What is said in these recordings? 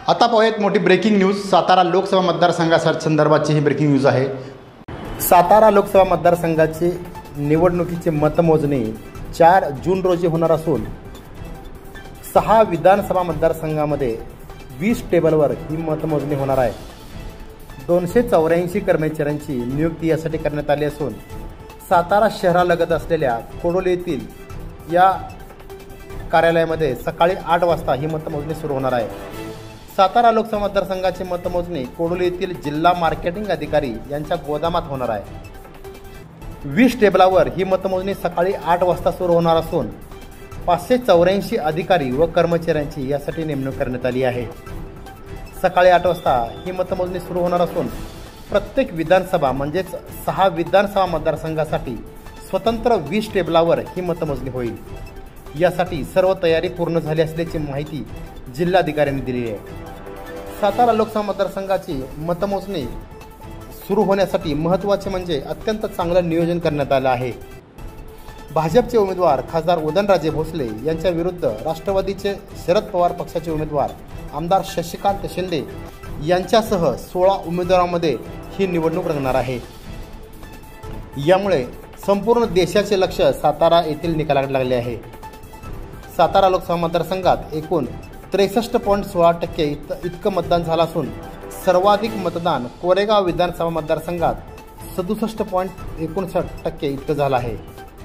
आता पाहूयात मोठी ब्रेकिंग न्यूज। सातारा लोकसभा मतदारसंघासंदर्भातची ही ब्रेकिंग न्यूज आहे। सातारा लोकसभा मतदारसंघाची निवडणुकीची मतमोजणी 4 जून रोजी होणार असून 6 विधानसभा मतदारसंघामध्ये 20 टेबलवर ही मतमोजणी होणार आहे। 284 कर्मचाऱ्यांची नियुक्ती यासाठी करण्यात आली असून सातारा शहरालगत असलेल्या कोडोली येथील या कार्यालयामध्ये सकाळी 8 वाजता ही मतमोजणी सुरू होणार आहे। सातारा लोकसभा मतदारसंघाची मतमोजणी कोडोली येथील जिल्हा मार्केटिंग अधिकारी यांच्या गोदामात होणार आहे। 20 टेबलावर ही मतमोजणी सकाळी 8 वाजता सुरू होणार असून 584 अधिकारी व कर्मचाऱ्यांची यासाठी नेमणूक करण्यात आली आहे। सकाळी 8 वाजता ही मतमोजणी सुरू होणार असून प्रत्येक विधानसभा म्हणजेच 6 विधानसभा मतदारसंघासाठी स्वतंत्र 20 टेबलावर ही मतमोजणी होईल। यासाठी सर्व तयारी पूर्ण झाली असल्याची माहिती जिल्हाधिकाऱ्यांनी दिली आहे। सातारा लोकसभा मतदारसंघाची मतमोजणी सुरू होण्यासाठी महत्त्वाचे म्हणजे अत्यंत चांगलं नियोजन करण्यात आलं आहे। भाजपचे उमेदवार खासदार उदयनराजे भोसले यांच्या विरुद्ध राष्ट्रवादीचे शरद पवार पक्षाचे उमेदवार आमदार शशिकांत शिंदे यांच्यासह 16 उमेदवारांमध्ये ही निवडणूक रंगणार आहे। यामुळे संपूर्ण देशाचे लक्ष सातारा येथील निकालाकडे लागले आहे। सातारा लोकसभा मतदारसंघात एकूण 63.16% इतकं मतदान झालं असून सर्वाधिक मतदान कोरेगाव विधानसभा मतदारसंघात 67.59% इतकं झालं आहे,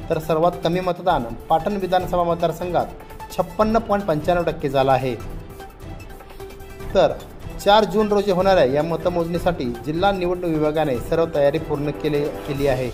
तर सर्वात कमी मतदान पाटण विधानसभा मतदारसंघात 56.95% झालं आहे। तर 4 जून रोजी होणाऱ्या या मतमोजणीसाठी जिल्हा निवडणूक विभागाने सर्व तयारी पूर्ण केली आहे।